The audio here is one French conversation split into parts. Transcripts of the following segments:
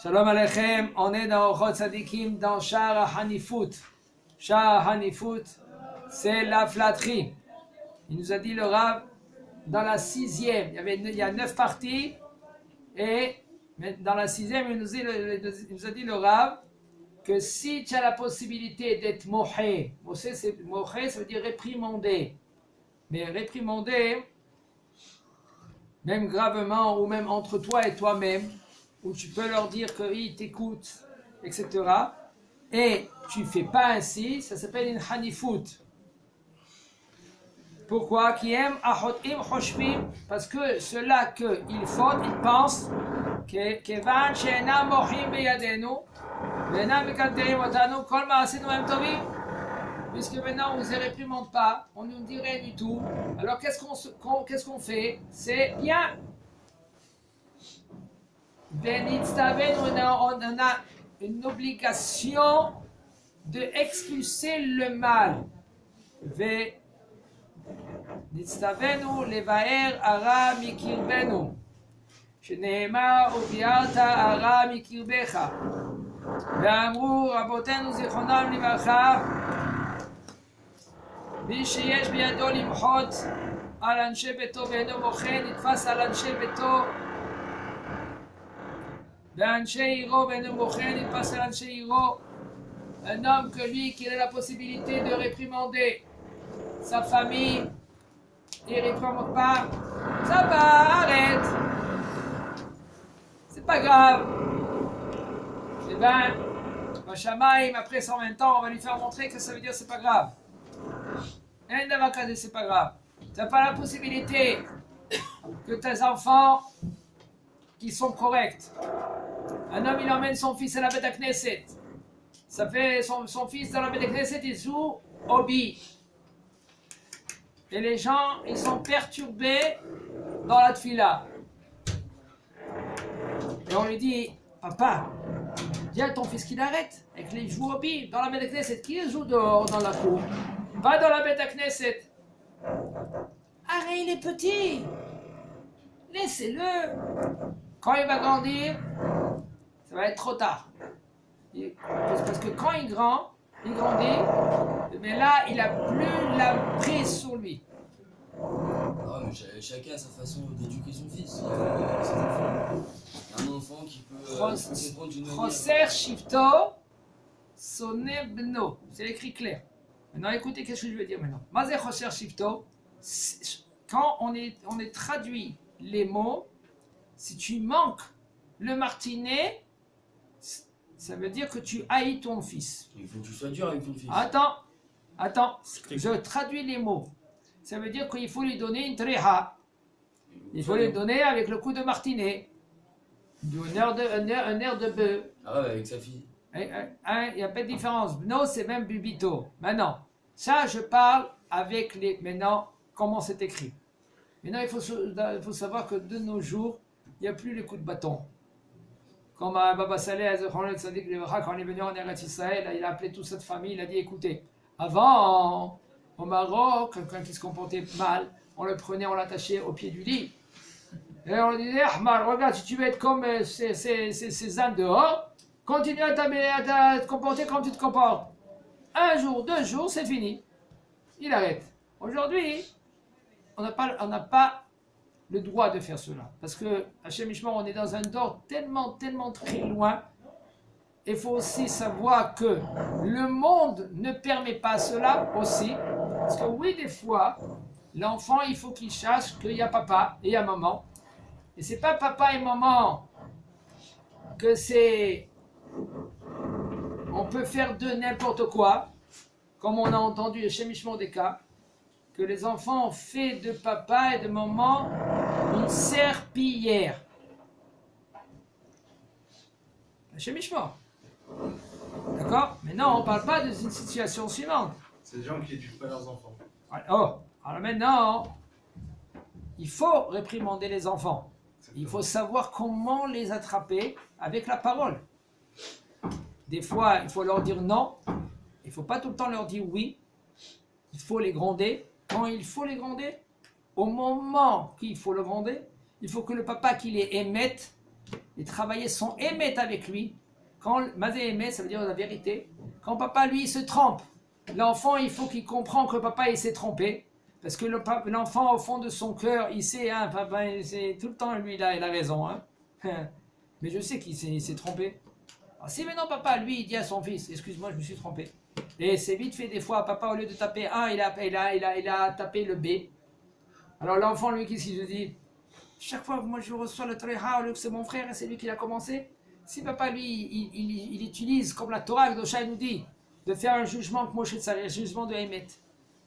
Shalom Aleichem, on est dans Orchot Tzadikim, dans Sha'ar HaNifut. Sha'ar HaNifut, c'est la flatterie. Il nous a dit le Rav, dans la 6e, il y a 9 parties, et dans la 6e, il nous a dit le Rav, que si tu as la possibilité d'être mohé, mohé ça veut dire réprimander, mais réprimander, même gravement, ou même entre toi et toi-même, où tu peux leur dire qu'ils t'écoutent, etc. Et tu ne fais pas ainsi, ça s'appelle une hanifut. Pourquoi? Parce que ceux-là qu'ils font, ils pensent que puisque maintenant on ne se réprimande pas, on ne nous dit rien du tout, alors qu'est-ce qu'on fait? C'est bien. On a une obligation de expulser le mal. Nitztavenu levaer ara mikirbenu. Sheneemar ubiarta ara mikirbecha. Ve'amru rabotenu zichronam livracha. מי שיש בידו למחות על אנשי ביתו ואינו מוחה נתפס על אנשי ביתו ואנשי עירו ואינו מוחה נתפס על אנשי עירו. Un homme que lui qui a la possibilité de réprimander sa famille et réprimande pas, ça va, arrête, c'est pas grave. Eh ben, Shamaïm, après 120 ans, on va lui faire montrer que ça veut dire c'est pas grave. C'est pas grave. Tu n'as pas la possibilité que tes enfants qui sont corrects. Un homme, il emmène son fils à la Beth Knesset. Ça fait son fils dans la Beth Knesset, il joue au billes. Et les gens, ils sont perturbés dans la tfila. Et on lui dit, papa, dis à ton fils qu'il arrête et qu'il joue au billes dans la Beth Knesset. Qui joue dehors dans la cour? Va dans la Beth Knesset. Arrête, il est petit. Laissez-le. Quand il va grandir, ça va être trop tard. Parce que quand il grandit, mais là, il n'a plus la prise sur lui. Ah, mais chacun a sa façon d'éduquer son fils. Un enfant qui peut comprendre d'une manière. Choser shifto, sonne bno. C'est écrit clair. Maintenant, écoutez, qu'est-ce que je veux dire maintenant. Mazé choser shifto, quand on est traduit les mots, si tu manques le martinet, ça veut dire que tu haïs ton fils. Il faut que tu sois dur avec ton fils. Attends, je traduis les mots. Ça veut dire qu'il faut lui donner une tréha. Il faut lui donner avec le coup de martinet. Un air de bœuf. Ah ouais, avec sa fille. Il n'y a pas de différence. Non, c'est même bubito. Maintenant, ça, je parle avec maintenant, comment c'est écrit. Maintenant, il faut savoir que de nos jours, il n'y a plus les coups de bâton. Comme Baba Saleh, quand il est venu en Eretz Israël, il a appelé toute cette famille, il a dit, écoutez, avant, au Maroc, quand il se comportait mal, on le prenait, on l'attachait au pied du lit. Et on lui disait, Ahmar, regarde, si tu veux être comme ces ânes dehors, continue à te comporter comme tu te comportes. Un jour, 2 jours, c'est fini. Il arrête. Aujourd'hui, on n'a pas le droit de faire cela. Parce que, Hachem Ishmael, on est dans un dehors tellement très loin. Il faut aussi savoir que le monde ne permet pas cela aussi. Parce que oui, des fois, l'enfant, il faut qu'il sache qu'il y a papa et il y a maman. Et c'est pas papa et maman que c'est... On peut faire de n'importe quoi. Comme on a entendu Hachem Ishmael des cas. Que les enfants ont fait de papa et de maman une serpillière. Hachem Ishmael. D'accord? Mais non, on ne parle pas d'une situation suivante. C'est des gens qui n'éduquent pas leurs enfants. Alors maintenant, il faut réprimander les enfants. Il faut savoir comment les attraper avec la parole. Des fois, il faut leur dire non. Il ne faut pas tout le temps leur dire oui. Il faut les gronder. Quand il faut les gronder, au moment qu'il faut le gronder, il faut que le papa qui les émette et travailler son émet avec lui. Quand Mazé émet, ça veut dire la vérité. Quand papa, lui, il se trompe, l'enfant, il faut qu'il comprenne que papa, il s'est trompé. Parce que l'enfant, au fond de son cœur, il sait, hein, papa, il sait, tout le temps, lui, il a raison. Hein. Mais je sais qu'il s'est trompé. Alors, si maintenant papa, lui, il dit à son fils, excuse-moi, je me suis trompé. Et c'est vite fait des fois, papa, au lieu de taper 1, il a tapé le B. Alors l'enfant, lui, qu'est-ce qu'il se dit? Chaque fois que moi je reçois le Torah, au lieu que c'est mon frère et c'est lui qui l'a commencé. Si papa, lui, il utilise, comme la Torah, Gdosha nous dit, de faire un jugement que Moshe Tzari, un jugement de Hémet.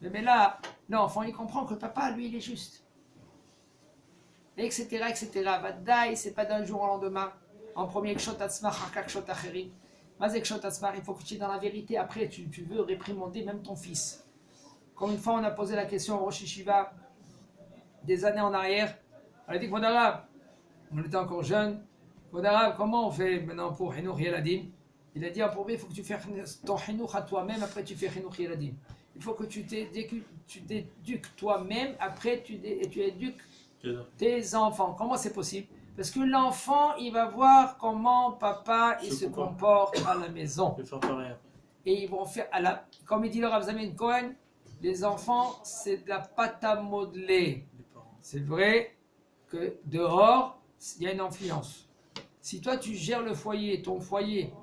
Mais là, l'enfant, il comprend que papa, lui, il est juste. Etc., etc. Vadaï, c'est pas d'un jour au lendemain. En premier, Kshot Atzmar, Harkak Kshot Acherim. Mazek Kshot Atzmar, il faut que tu es dans la vérité. Après, tu veux réprimander même ton fils. Comme une fois, on a posé la question au Rosh Yeshiva, des années en arrière. On a dit, Kvod Arav, on était encore jeunes. Kvod Arav, comment on fait maintenant pour Hinoch Yeladim? Il a dit, en premier, il faut que tu fasses ton Hinoch à toi-même, après tu fais Hinoch Yeladim. Il faut que tu t'éduques toi-même, après tu éduques tes enfants. Comment c'est possible? Parce que l'enfant, il va voir comment papa il se comporte à la maison. Et ils vont faire, comme il dit le Rav Zamin Cohen, les enfants, c'est de la pâte à modeler. C'est vrai que dehors, il y a une influence. Si toi, tu gères le foyer, ton foyer,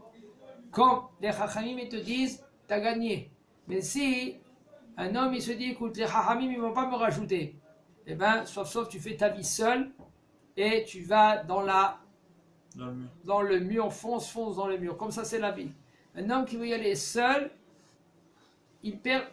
comme les Chachamim te disent, tu as gagné. Mais si un homme, il se dit, écoute, les Chachamim, ils ne vont pas me rajouter. Eh bien, sauf tu fais ta vie seule et tu vas dans le mur, fonce dans le mur. Comme ça, c'est la vie. Un homme qui veut y aller seul, il perd.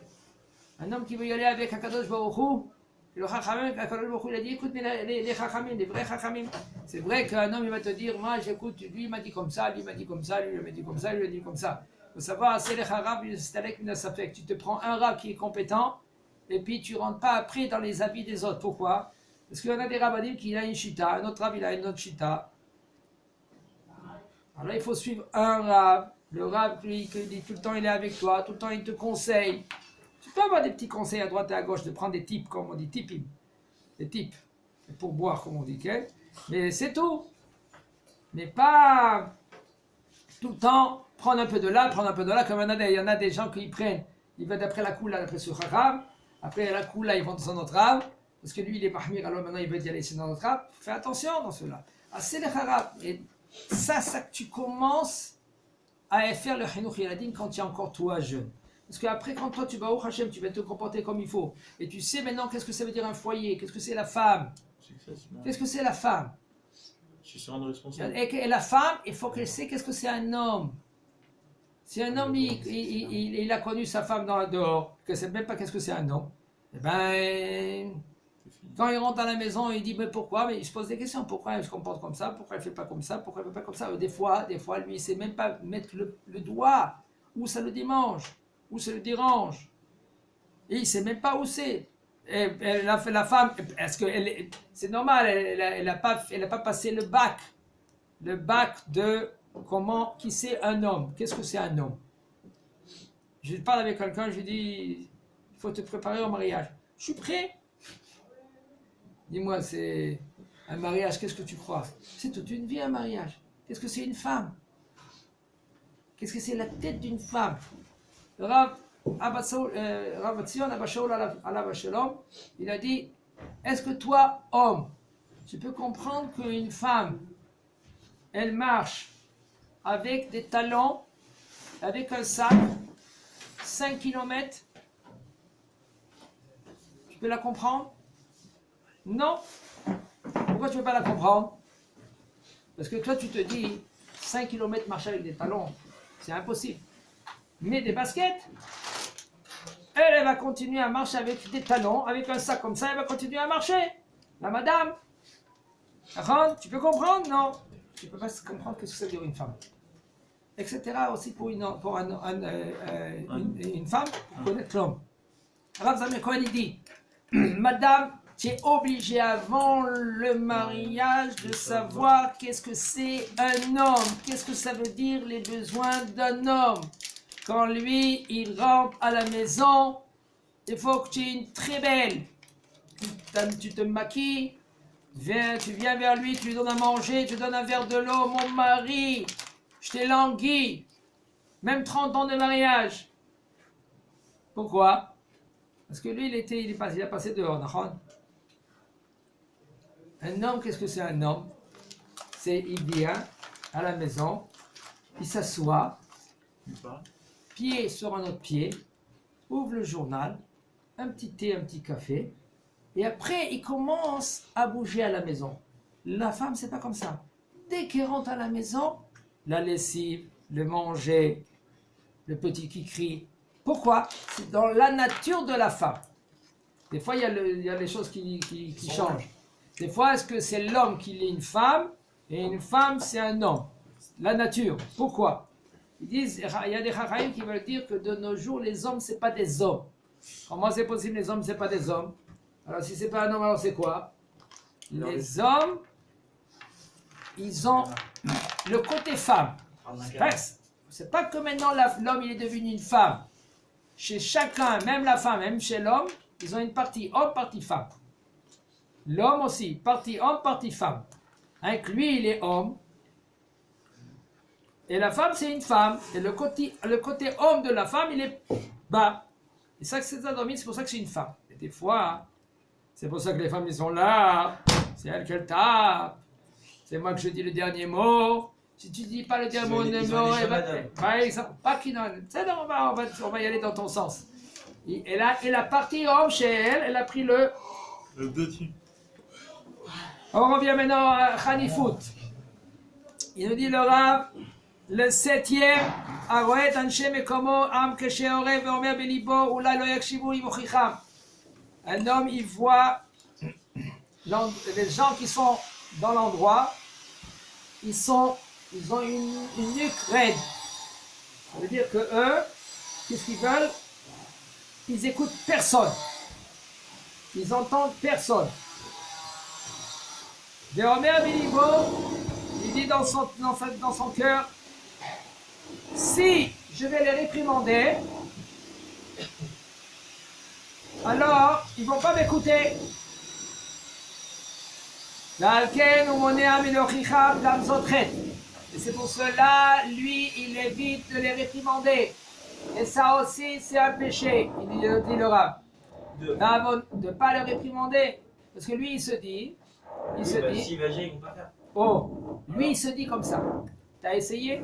Un homme qui veut y aller avec Akadosh Baruch Hu, le Chachamim, Akadosh Baruch Hu, il a dit, écoute, mais les Chachamim, les vrais Chachamim, c'est vrai qu'un homme, il va te dire, moi, j'écoute, lui, il m'a dit comme ça, lui, il m'a dit comme ça, lui, il m'a dit comme ça, lui, il m'a dit comme ça. Il faut savoir, c'est les Harab, c'est avec une Safek. Tu te prends un rab qui est compétent, et puis tu ne rentres pas après dans les habits des autres. Pourquoi? Parce qu'il y en a des rabbanim qui ont une chita, un autre rab, il a une autre chita. Alors il faut suivre un rab, le rab qui dit tout le temps il est avec toi, tout le temps il te conseille. Tu peux avoir des petits conseils à droite et à gauche, de prendre des types, comme on dit, tipim, des types, pour boire, comme on dit, okay? Mais c'est tout. Mais pas tout le temps prendre un peu de là, comme il y en a des gens qui prennent, ils vont d'après la coula, d'après ce haram, après la coula, ils vont dans un autre rab, parce que lui il est mahmir, alors maintenant il veut y aller dans notre rab. Fais attention dans cela. Ah, c'est le haram. Et ça que tu commences à faire le Chinuch Yeladim quand tu es encore toi jeune. Parce qu'après, quand toi tu vas au Hachem, tu vas te comporter comme il faut. Et tu sais maintenant qu'est-ce que ça veut dire un foyer, qu'est-ce que c'est la femme. Qu'est-ce que c'est la femme? Et la femme, il faut qu'elle sait qu'est-ce que c'est un homme. Si un homme, il a connu sa femme dehors, qu'elle ne sait même pas qu'est-ce que c'est un homme, eh ben, quand il rentre à la maison, il dit mais pourquoi? Mais il se pose des questions. Pourquoi elle se comporte comme ça? Pourquoi elle ne fait pas comme ça? Pourquoi elle ne fait pas comme ça? Des fois, lui, il ne sait même pas mettre le doigt où ça le démange, où ça le dérange. Et il ne sait même pas où c'est. Et la femme, est-ce que c'est normal, elle n'a pas passé le bac de qui c'est un homme. Qu'est-ce que c'est un homme? Je parle avec quelqu'un, je lui dis, il faut te préparer au mariage. Je suis prêt. Dis-moi, c'est un mariage, qu'est-ce que tu crois? C'est toute une vie un mariage. Qu'est-ce que c'est une femme? Qu'est-ce que c'est la tête d'une femme? Rav Tzion Abba Shaul alav Shalom, il a dit, est-ce que toi, homme, tu peux comprendre qu'une femme, elle marche avec des talons, avec un sac, 5 km? Tu peux la comprendre? Non. Pourquoi tu ne peux pas la comprendre? Parce que toi, tu te dis, 5 km marcher avec des talons, c'est impossible. Mais des baskets, elle va continuer à marcher avec des talons, avec un sac comme ça, elle va continuer à marcher. La madame, tu peux comprendre? Non. Tu ne peux pas comprendre ce que ça veut dire une femme. Etc. aussi pour une femme, pour connaître l'homme. Rav Zamin Cohen il dit, madame, tu es obligé avant le mariage de savoir qu'est-ce que c'est un homme, qu'est-ce que ça veut dire les besoins d'un homme. Quand lui, il rentre à la maison, il faut que tu es une très belle. Tu te maquilles, Tu viens vers lui, tu lui donnes à manger, tu lui donnes un verre de l'eau. Mon mari, je t'ai langui. Même 30 ans de mariage. Pourquoi? Parce que lui, il a passé dehors. Un homme, qu'est-ce que c'est un homme? Il vient à la maison, il s'assoit, pied sur un autre pied, ouvre le journal, un petit thé, un petit café, et après il commence à bouger à la maison. La femme, c'est pas comme ça. Dès qu'elle rentre à la maison, la lessive, le manger, le petit qui crie. Pourquoi? C'est dans la nature de la femme. Des fois, il y a les choses qui changent. Des fois, est-ce que c'est l'homme qui est une femme et une femme, c'est un homme? La nature. Pourquoi? Ils disent, il y a des chachamim qui veulent dire que de nos jours, les hommes, c'est pas des hommes. Comment c'est possible, les hommes, c'est pas des hommes? Alors, si c'est pas un homme, alors c'est quoi? Les hommes, ils ont le côté femme. C'est pas que maintenant l'homme, il est devenu une femme. Chez chacun, même la femme, même chez l'homme, ils ont une partie homme, partie femme. L'homme aussi, partie homme, partie femme. Hein, que lui, il est homme. Et la femme, c'est une femme. Et le côté homme de la femme, il est bas. Et ça, c'est pour ça que c'est une femme. Et des fois, c'est pour ça que les femmes, ils sont là. C'est elles qu'elles tapent. C'est moi que je dis le dernier mot. Si tu dis pas le dernier mot, par exemple, pas qu'il en... on va y aller dans ton sens. Et la partie homme chez elle, elle a pris le deuxième. On revient maintenant à Khanifout. Il nous dit le Rav, le 7e, Aroet Anshe Mekomo Am Kesheore Veomer Belibo Oulai Lo Yakshivu Ivochicham. Un homme, il voit les gens qui sont dans l'endroit, ils ont une nuque raide. Ça veut dire que eux, qu'est-ce qu'ils veulent? Ils écoutent personne. Ils entendent personne. Veomer Belibo, il dit dans son cœur, si je vais les réprimander, alors ils ne vont pas m'écouter. Et c'est pour cela, lui, il évite de les réprimander. Et ça aussi, c'est un péché, il dit le Rav. De ne pas le réprimander. Parce que lui, il se dit, s'il va agir, ils vont pas faire. Oh, lui, il se dit comme ça. T'as essayé?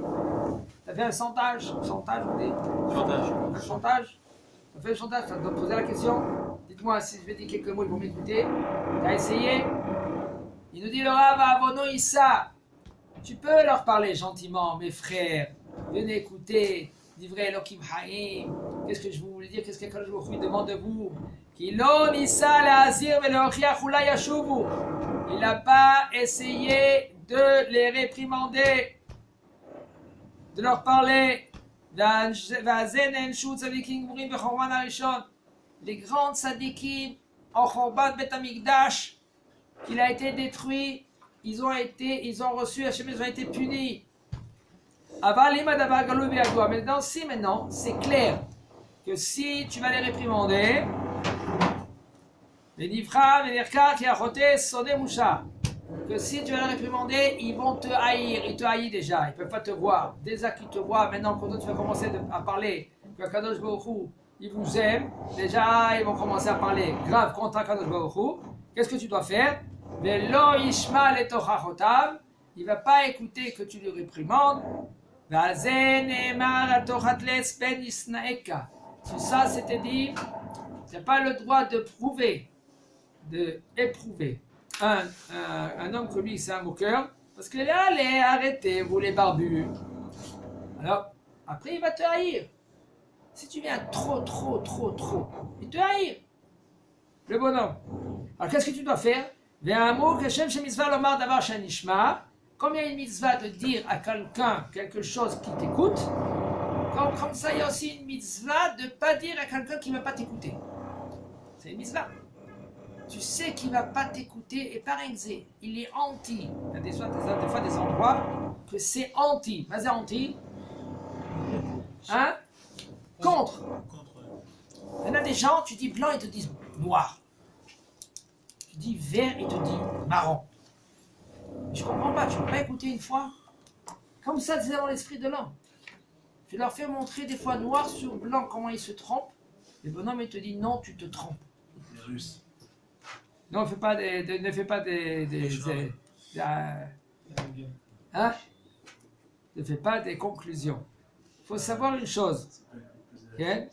T'as fait un chantage? Chantage, on dit? Un chantage? T'as fait un chantage? Ça doit te poser la question. Dites-moi, si je vais dire quelques mots, ils vont m'écouter. T'as essayé? Il nous dit le Rav Avono Issa. Tu peux leur parler gentiment, mes frères. Venez écouter. Divrei Elokim Haïm. Qu'est-ce que je voulais dire? Qu'est-ce que je vous demande de vous? Kilon Issa la Azir Velochiach Ula Yashuvu. Il n'a pas essayé de les réprimander, de leur parler. Les grands tzadikim en Chorban Bet Hamikdash, qu'il a été détruit, ils ont reçu Hachem, ils ont été punis. Maintenant, c'est clair que si tu vas les réprimander, que si tu vas les réprimander, ils vont te haïr, ils te haïssent déjà, ils ne peuvent pas te voir. Déjà qu'ils te voient, maintenant quand tu vas commencer à parler, que Kadosh Baruch Hu, ils vous aiment, déjà ils vont commencer à parler grave contre Kadosh Baruch Hu. Qu'est-ce que tu dois faire? Il ne va pas écouter que tu le réprimandes. Sur ça, c'était dit, tu n'as pas le droit de prouver, d'éprouver un homme comme lui, c'est un moqueur, parce que là, allez, arrêtez, vous les barbus. Alors, après, il va te haïr. Si tu viens trop, il te haïr. Le bonhomme. Alors, qu'est-ce que tu dois faire? Comme il y a une mitzvah de dire à quelqu'un quelque chose qui t'écoute, comme ça, il y a aussi une mitzvah de ne pas dire à quelqu'un qui ne va pas t'écouter. C'est une mitzvah. Tu sais qu'il ne va pas t'écouter, et par exemple, il est anti. Il y a des fois des endroits que c'est anti. Vas-y, anti. Hein? Contre. Il y en a des gens, tu dis blanc, ils te disent noir. Tu dis vert, il te dit marron. Je comprends pas, tu ne peux pas écouter une fois. Comme ça, c'est dans l'esprit de l'homme. Tu leur fais montrer des fois noir sur blanc comment ils se trompent. Le bonhomme, il te dit non, tu te trompes. Les Russes. Non, ne fais pas hein? Ne fais pas des conclusions. Il faut savoir une chose. Il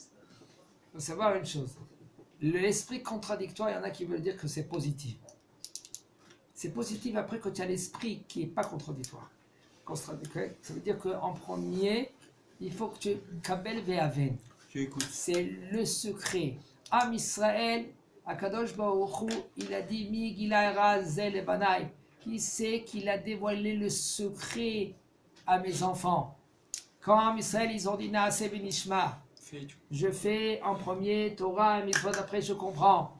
faut savoir une chose. L'esprit contradictoire, il y en a qui veulent dire que c'est positif. C'est positif après que tu as l'esprit qui n'est pas contradictoire. Ça veut dire qu'en premier, il faut que tu kabel ve'aven. C'est le secret. Am Israël, Akadosh Baruch Hu, il a dit Mi Gilaira Zel Banai. Qui sait qu'il a dévoilé le secret à mes enfants? Quand Am Israël, ils ont dit Naase Benishma. Je fais en premier Torah et Mitzvot, après je comprends.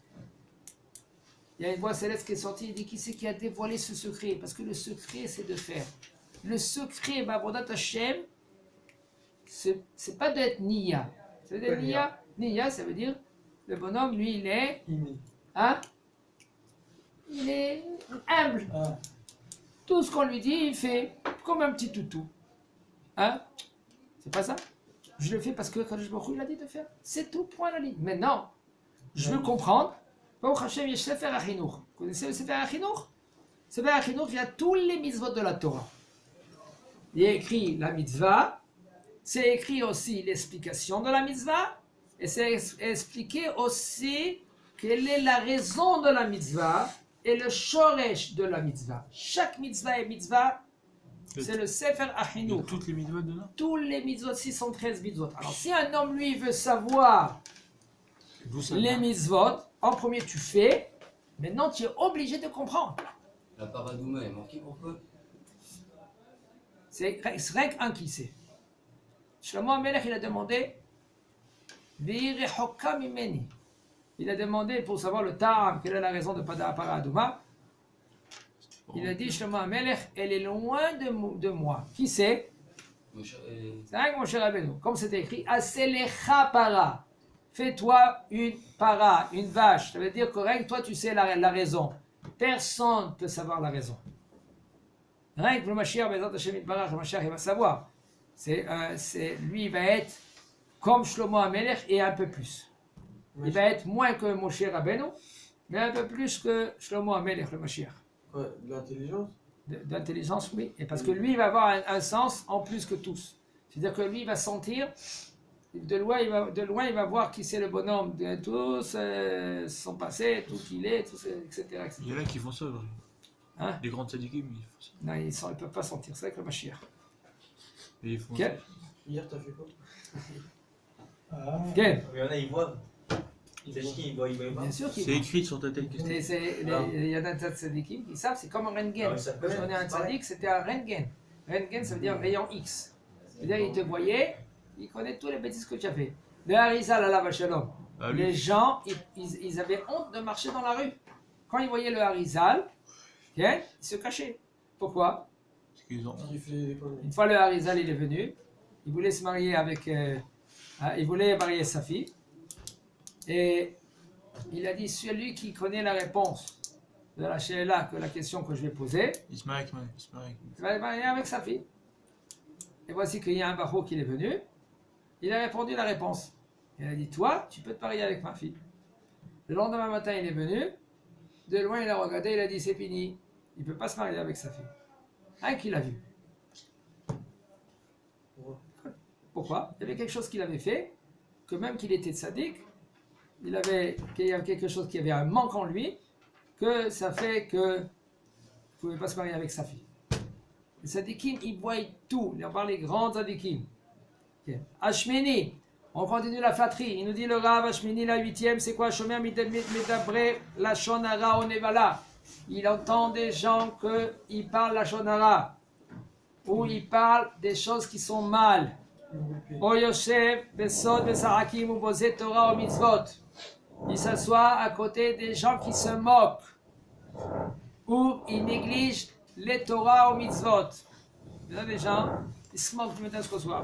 Il y a une voix céleste qui est sortie, il dit qui c'est qui a dévoilé ce secret? Parce que le secret, c'est de faire. Le secret, Bavodat Hashem, c'est pas d'être Niya. Ça veut dire Niya? Niya, ça veut dire le bonhomme, lui, il est. Hein? Il est humble. Tout ce qu'on lui dit, il fait comme un petit toutou. Hein? C'est pas ça? Je le fais parce que Kadosh Baruch Hu il a dit de faire. C'est tout, point la ligne. Maintenant, je veux comprendre. Baruch Hashem, il y a Sefer HaChinuch. Vous connaissez le Sefer HaChinuch? Sefer HaChinuch, il y a tous les mitzvot de la Torah. Il y a écrit la mitzvah, c'est écrit aussi l'explication de la mitzvah, et c'est expliqué aussi quelle est la raison de la mitzvah et le shoresh de la mitzvah. Chaque mitzvah et mitzvah, c'est le Sefer HaChinuch. Toutes les mitzvot dedans? Tous les mitzvot, 613 mitzvot. Alors si un homme, lui, veut savoir les mitzvot, en premier tu fais, maintenant tu es obligé de comprendre. La paradouma est marquée pourquoi? C'est rien qu'un qui sait. Shlomo HaMelech, il a demandé V'yirechoka mimeni. Il a demandé pour savoir le Ta'am, quelle est la raison de Paradouma. Il a dit Shlomo HaMelech, elle est loin de moi. Qui c'est? C'est rien que mon cher Rabbeinu. Comme c'est écrit, Aselecha para. Fais-toi une para, une vache. Ça veut dire que rien que toi tu sais la raison. Personne ne peut savoir la raison. Rien que le Mashiach, le Mashiach, il va savoir. Lui, il va être comme Shlomo HaMelech et un peu plus. Il va être moins que Moshe Rabbeinu, mais un peu plus que Shlomo HaMelech, le Mashiach. Ouais, de l'intelligence? D'intelligence, oui. Et parce que lui, il va avoir un sens en plus que tous. C'est-à-dire que lui, il va sentir, de loin, il va voir qui c'est le bonhomme de tous, son passé, tout qu'il est, tout, etc., etc. Il y en a qui font ça, vrai. Hein? Les grands tzadikim, ils font ça. Non, ils ne peuvent pas sentir. C'est avec le Mashiach. Et ils font Okay. Hier, t'as fait quoi? Quel? Il y en a, ils voient. Ils voient pas. Bien sûr qu'ils C'est vont. écrit sur ta tête. Il y a un tas de tzadikim qui savent, c'est comme un rentgen. Ah oui, ça Quand peut je connais un être tzadik, c'était un rentgen. Rentgen, ça veut dire rayon X. C'est-à-dire, il te voyait, il connaît tous les bêtises que tu as fait. Le Harizal, Allah va shalom. Ah, Les gens, ils avaient honte de marcher dans la rue. Quand ils voyaient le Harizal, ils se cachaient. Pourquoi? Parce qu'ils ont... Qui fait des conneries? Une fois le Harizal il est venu, il voulait se marier avec, il voulait marier sa fille, et il a dit celui qui connaît la réponse de la Sheila, que la question que je vais poser, Ils se marient avec moi. il va se marier avec sa fille. Et voici qu'il y a un bacho qui est venu, il a répondu la réponse. Il a dit toi, tu peux te marier avec ma fille. Le lendemain matin, il est venu, de loin il a regardé, il a dit c'est fini, il ne peut pas se marier avec sa fille. Un qui l'a vu. Pourquoi? Il y avait quelque chose qu'il avait fait, que même qu'il était tzaddik, qu'il y avait quelque chose qui avait un manque en lui, que ça fait que il ne pouvait pas se marier avec sa fille. Les tzaddikim, ils voient tout. Il en parle les grands tzaddikim. Okay. Ashmini, on continue la flatterie. Il nous dit le Rav Ashmini, la 8e, c'est quoi? Shomer Medabre, la Shonara Onevala. Il entend des gens qui parlent la Shonara, ou ils parlent des choses qui sont mal. O Yosef, Besod, Besarakim, ou Bozet Torah, ou Mitzvot. Il s'assoit à côté des gens qui se moquent, ou ils négligent les Torah ou Mitzvot. Il y a des gens, ils se moquent du matin jusqu'au soir.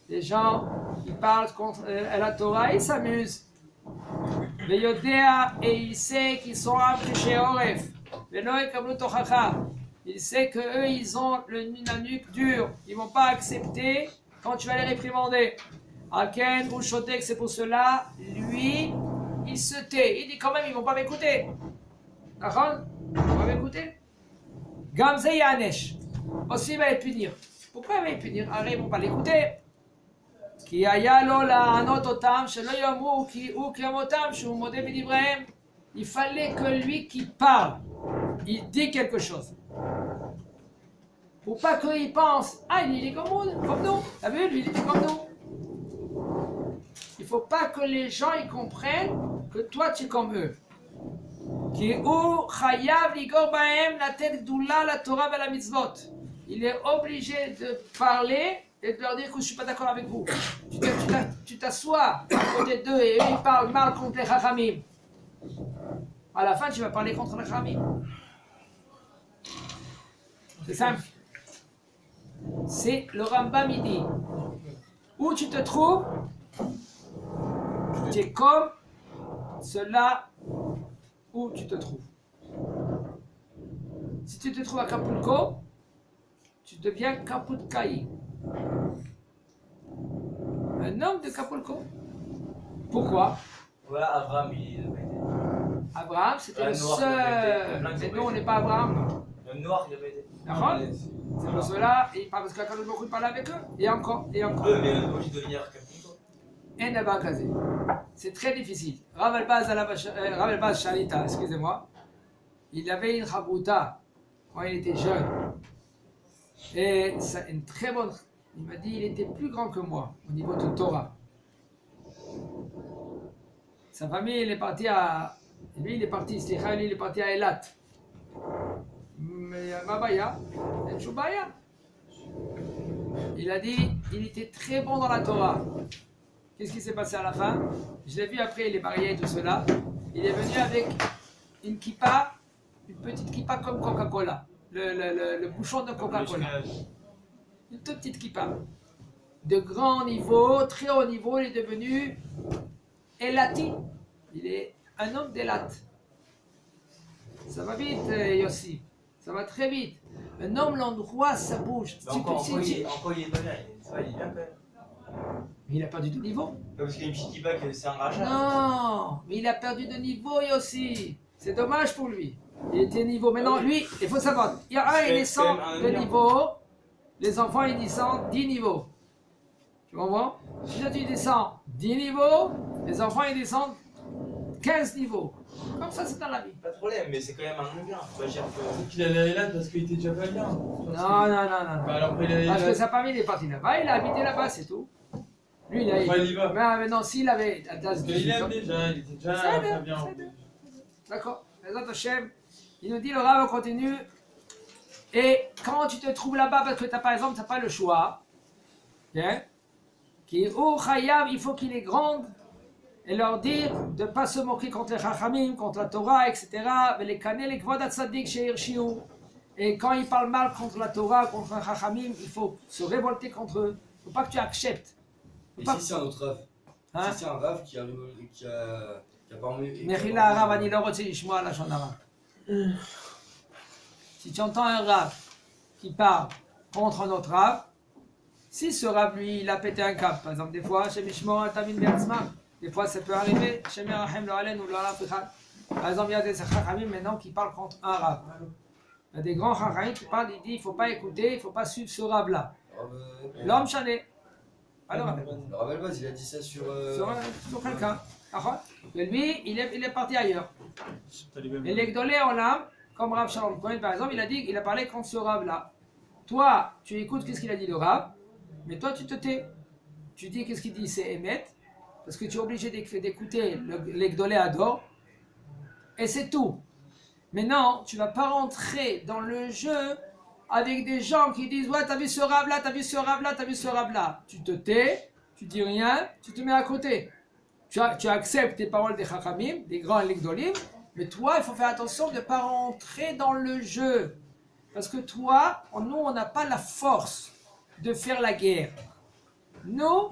Des gens qui parlent contre la Torah, ils s'amusent. Veyodea, et il sait qu'ils sont appelés chez Oref. Veloï Kablut Tochacha. Il sait qu'eux, ils ont la nuque dure. Ils ne vont pas accepter quand tu vas les réprimander. Alken ou Shotek, c'est pour cela, lui, il se tait. Il dit quand même, ils ne vont pas m'écouter. D'accord? Ils ne vont pas m'écouter. Gamze Yanesh. Aussi, il va les punir. Pourquoi il va les punir? Alors, ils ne vont pas l'écouter. Ki aya lo la'anot otam, shelo yamru ki hu kamotam, shu modeh b'divrayim. Il fallait que lui qui parle, il dit quelque chose. Pour pas qu'il pense, ah, il est comme nous. T'as vu, lui, il était comme nous. Il faut pas que les gens ils comprennent que toi, tu es comme eux. Ki hu chayav ligor bahem latet gdula la Torah et la mitzvot. Il est obligé de parler et de leur dire que je ne suis pas d'accord avec vous. Tu t'assois à côté d'eux et eux ils parlent mal contre les Chachamim. À la fin, tu vas parler contre les Chachamim. C'est simple. C'est le Rambam, il dit où tu te trouves, tu es comme cela où tu te trouves. Si tu te trouves à Kapulko, tu deviens Kaputkai. Un homme de Kapulko. Pourquoi? Voilà, Abraham, il n'a pas été. Abraham, c'était le noir, seul. il a pas été. Mais nous, on n'est pas Abraham. Le noir, il n'a pas été. D'accord? C'est pour cela, parce que quand il parle avec eux, et encore, et encore. Oui, mais on est obligé de devenir quelqu'un. C'est très difficile. Rav Elbaz Shalita, excusez-moi, il avait une chabouta quand il était jeune. Et c'est une très bonne. Il m'a dit il était plus grand que moi au niveau de Torah. Sa famille, il est parti à. Lui, il est parti, lui, il est parti à Elat. Mais Mabaya, Chubaya. Il a dit il était très bon dans la Torah. Qu'est-ce qui s'est passé à la fin? Je l'ai vu après, il est marié et tout cela. Il est venu avec une kippa, une petite kippa comme Coca-Cola. Le bouchon de Coca-Cola. Une toute petite kippa. De grand niveau, très haut niveau, il est devenu Elati. Il est un homme d'Elat. Ça va vite, Yossi. Ça va très vite. Un homme, l'endroit, ça bouge. Encore, il est pas bien. Ça va, il est bien quand même. Mais il a perdu de niveau. Parce qu'il y a une petite kippa qui c'est un rachat. Non, mais il a perdu de niveau Yossi. C'est dommage pour lui. Il était niveau. Maintenant, lui, il faut savoir. Il y a un, il descend de niveau. Les enfants, ils descendent 10 niveaux. Tu comprends? Si tu descends 10 niveaux, les enfants, ils descendent 15 niveaux. Comme ça, c'est dans la vie. Pas de problème, mais c'est quand même un bien. Qu'il allait là parce qu'il était déjà pas bien. Non. Bah alors après, il allait Parce là. que sa famille il est partie là-bas, il a habité là-bas, c'est tout. Lui, il a. Enfin, il y va. Mais non, s'il avait. Il aime déjà, il était déjà C'est pas bien. D'accord. Bezat Hashem, il nous dit le Rav continue. Et quand tu te trouves là-bas, parce que par exemple, tu n'as pas le choix, okay? Qui est au Chayav, il faut qu'il est grand et leur dire de ne pas se moquer contre les Chachamim, contre la Torah, etc. Les Kanel et Kvod Tzadik chez Hirshiou. Et quand ils parlent mal contre la Torah, contre les Chachamim, il faut se révolter contre eux. Il ne faut pas que tu acceptes. Et si c'est un autre rave? Hein? Si c'est un rave qui a parlé. Mechila Rav, ani lo rotze lishmoa lashon hara. Si tu entends un rave qui parle contre un autre rave, si ce rave, lui, il a pété un câble, par exemple, des fois, chez Mishmor Tamin Be'atzma, des fois ça peut arriver, chez Merahem Lo Alen ou Lo Alaf Echad. Par exemple, il y a des chachamim maintenant qui parlent contre un rave. Il y a des grands chachamim qui parlent, ils disent, il ne faut pas écouter, il ne faut pas suivre ce rave-là. L'homme chané. Alors, Le Rav Elbaz, il a dit ça sur sur quelqu'un. Mais lui, il est parti ailleurs. Et l'Egdolé Olam, comme Rav Shalom Cohen par exemple, il a parlé contre ce Rav-là. Toi, tu écoutes qu'est-ce qu'il a dit le Rav, mais toi tu te tais. Tu dis qu'est-ce qu'il dit, c'est Emet, parce que tu es obligé d'écouter l'Egdolé Ador, et c'est tout. Mais non, tu ne vas pas rentrer dans le jeu avec des gens qui disent ouais, t'as vu ce Rav-là, t'as vu ce Rav-là, t'as vu ce Rav-là. Tu te tais, tu dis rien, tu te mets à côté. Tu acceptes les paroles des Chachamim, des grands Legdolim, mais toi, il faut faire attention de ne pas rentrer dans le jeu. Parce que toi, nous, on n'a pas la force de faire la guerre. Nous,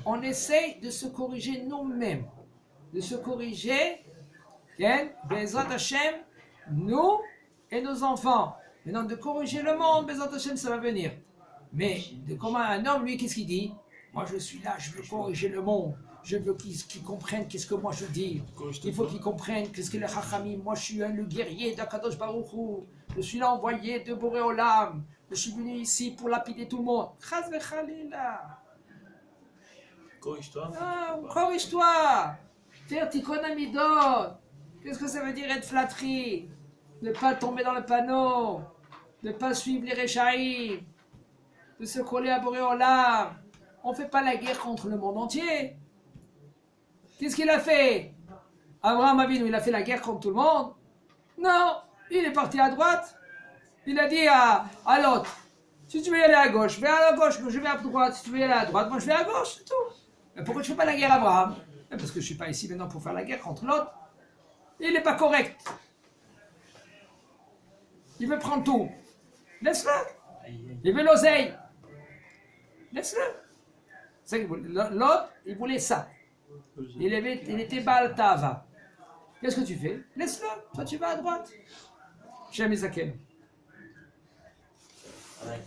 on essaye de se corriger nous-mêmes. de se corriger, Bezrat Hashem, nous et nos enfants. Maintenant, de corriger le monde, Bezrat Hashem, ça va venir. Mais de comment un homme, lui, qu'est-ce qu'il dit? Moi, je suis là, je veux corriger le monde. Je veux qu'ils comprennent qu'est-ce que moi je dis. Il faut qu'ils comprennent qu'est-ce que les Chachamim. Moi, je suis le guerrier d'Akadosh Baruch Hu. Je suis l'envoyé de Boré Olam. Je suis venu ici pour lapider tout le monde. Chaz v'chalila. Corrige-toi. Ah, corrige-toi. Faire tikkun amidot. Qu'est-ce que ça veut dire être flatterie? Ne pas tomber dans le panneau. Ne pas suivre les Réchaïm. De se coller à Boré Olam. On ne fait pas la guerre contre le monde entier. Qu'est-ce qu'il a fait? Abraham Avinu, il a fait la guerre contre tout le monde? Non, il est parti à droite. Il a dit à l'autre, si tu veux y aller à gauche, vais à la gauche, moi je vais à droite. Si tu veux y aller à droite, moi je vais à gauche, c'est tout. Mais pourquoi tu ne fais pas la guerre à Abraham? Parce que je ne suis pas ici maintenant pour faire la guerre contre l'autre. Il n'est pas correct. Il veut prendre tout. Laisse-le. Il veut l'oseille. Laisse-le. L'autre, il voulait ça. Il était Baal Tava. Qu'est-ce que tu fais? Laisse-le. Toi, tu vas à droite. Shem Isaken. Ouais.